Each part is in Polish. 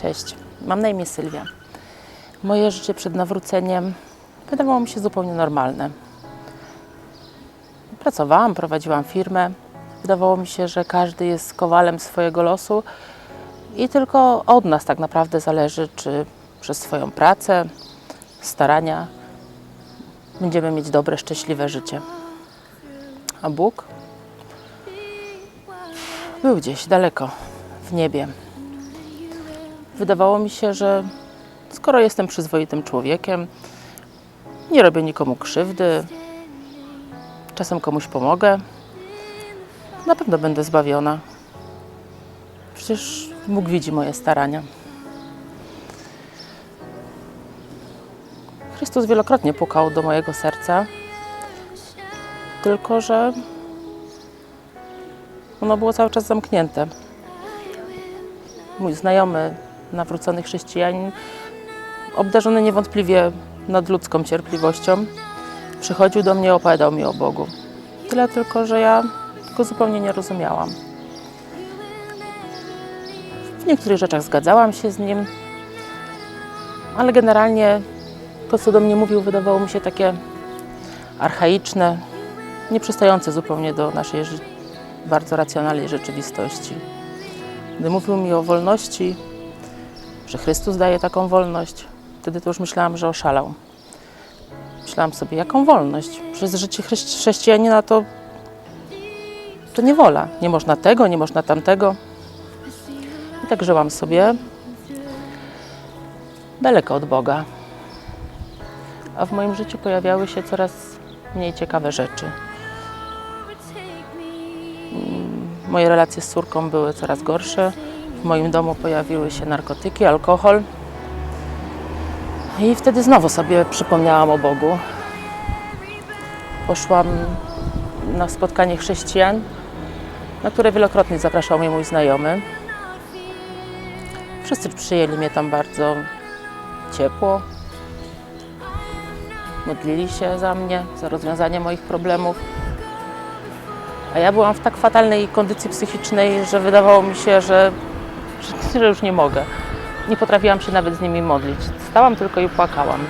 Cześć, mam na imię Sylwia. Moje życie przed nawróceniem wydawało mi się zupełnie normalne. Pracowałam, prowadziłam firmę. Wydawało mi się, że każdy jest kowalem swojego losu i tylko od nas tak naprawdę zależy, czy przez swoją pracę, starania będziemy mieć dobre, szczęśliwe życie. A Bóg był gdzieś daleko, w niebie. Wydawało mi się, że skoro jestem przyzwoitym człowiekiem, nie robię nikomu krzywdy, czasem komuś pomogę, na pewno będę zbawiona. Przecież Bóg widzi moje starania. Chrystus wielokrotnie pukał do mojego serca, tylko że ono było cały czas zamknięte. Mój znajomy, nawrócony chrześcijanin, obdarzony niewątpliwie nadludzką cierpliwością, przychodził do mnie, opowiadał mi o Bogu. Tyle tylko, że ja go zupełnie nie rozumiałam. W niektórych rzeczach zgadzałam się z nim, ale generalnie to, co do mnie mówił, wydawało mi się takie archaiczne, nieprzystające zupełnie do naszej bardzo racjonalnej rzeczywistości. Gdy mówił mi o wolności, że Chrystus daje taką wolność, wtedy to już myślałam, że oszalał. Myślałam sobie, jaką wolność? Przez życie chrześcijanina to niewola. Nie można tego, nie można tamtego. I tak żyłam sobie daleko od Boga. A w moim życiu pojawiały się coraz mniej ciekawe rzeczy. Moje relacje z córką były coraz gorsze. W moim domu pojawiły się narkotyki, alkohol. I wtedy znowu sobie przypomniałam o Bogu. Poszłam na spotkanie chrześcijan, na które wielokrotnie zapraszał mnie mój znajomy. Wszyscy przyjęli mnie tam bardzo ciepło. Modlili się za mnie, za rozwiązanie moich problemów. A ja byłam w tak fatalnej kondycji psychicznej, że wydawało mi się, że już nie mogę. Nie potrafiłam się nawet z nimi modlić. Stałam tylko i płakałam.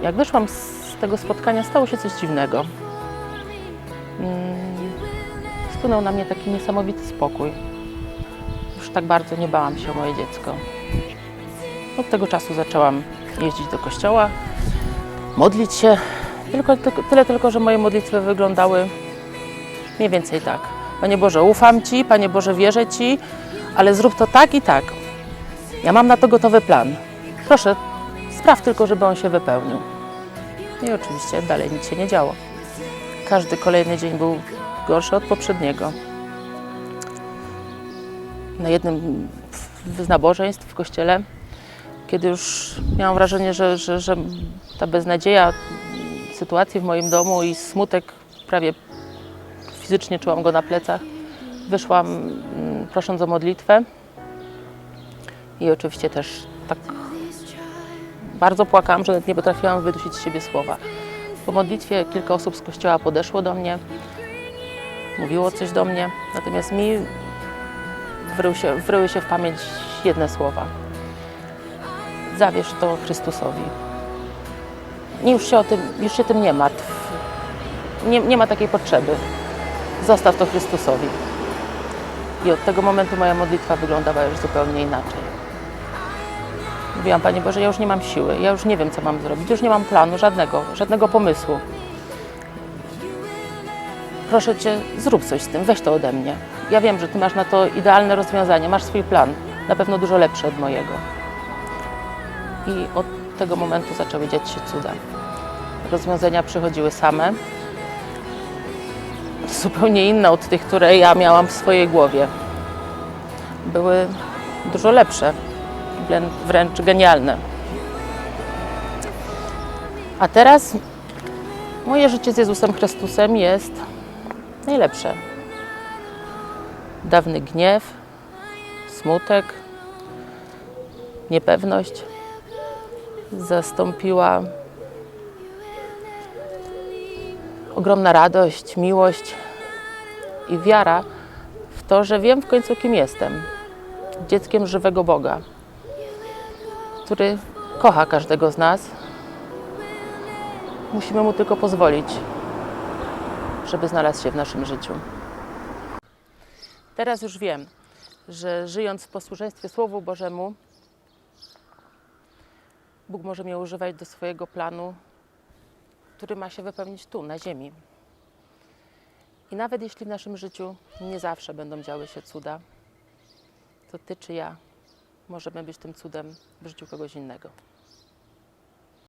Jak wyszłam z tego spotkania, stało się coś dziwnego. Spłynął na mnie taki niesamowity spokój. Już tak bardzo nie bałam się o moje dziecko. Od tego czasu zaczęłam jeździć do kościoła, modlić się. Tyle tylko, że moje modlitwy wyglądały mniej więcej tak. Panie Boże, ufam Ci, Panie Boże, wierzę Ci, ale zrób to tak i tak. Ja mam na to gotowy plan. Proszę, spraw tylko, żeby on się wypełnił. I oczywiście dalej nic się nie działo. Każdy kolejny dzień był gorszy od poprzedniego. Na jednym z nabożeństw w kościele, kiedy już miałam wrażenie, że ta beznadzieja sytuacji w moim domu i smutek, prawie fizycznie czułam go na plecach, wyszłam prosząc o modlitwę i oczywiście też tak bardzo płakałam, że nawet nie potrafiłam wydusić z siebie słowa. Po modlitwie kilka osób z kościoła podeszło do mnie, mówiło coś do mnie, natomiast mi wryły się w pamięć jedne słowa. Zawierz to Chrystusowi. Już się tym nie martw. Nie ma takiej potrzeby. Zostaw to Chrystusowi. I od tego momentu moja modlitwa wyglądała już zupełnie inaczej. Mówiłam, Panie Boże, ja już nie mam siły, ja już nie wiem, co mam zrobić, już nie mam planu, żadnego pomysłu. Proszę Cię, zrób coś z tym, weź to ode mnie. Ja wiem, że Ty masz na to idealne rozwiązanie, masz swój plan, na pewno dużo lepszy od mojego. I od tego momentu zaczęły dziać się cuda. Rozwiązania przychodziły same, zupełnie inne od tych, które ja miałam w swojej głowie. Były dużo lepsze, wręcz genialne. A teraz moje życie z Jezusem Chrystusem jest najlepsze. Dawny gniew, smutek, niepewność zastąpiła ogromna radość, miłość i wiara w to, że wiem w końcu, kim jestem. dzieckiem żywego Boga, który kocha każdego z nas. Musimy Mu tylko pozwolić, żeby znalazł się w naszym życiu. Teraz już wiem, że żyjąc w posłuszeństwie Słowu Bożemu, Bóg może mnie używać do swojego planu, który ma się wypełnić tu, na ziemi. I nawet jeśli w naszym życiu nie zawsze będą działy się cuda, to Ty czy ja możemy być tym cudem w życiu kogoś innego.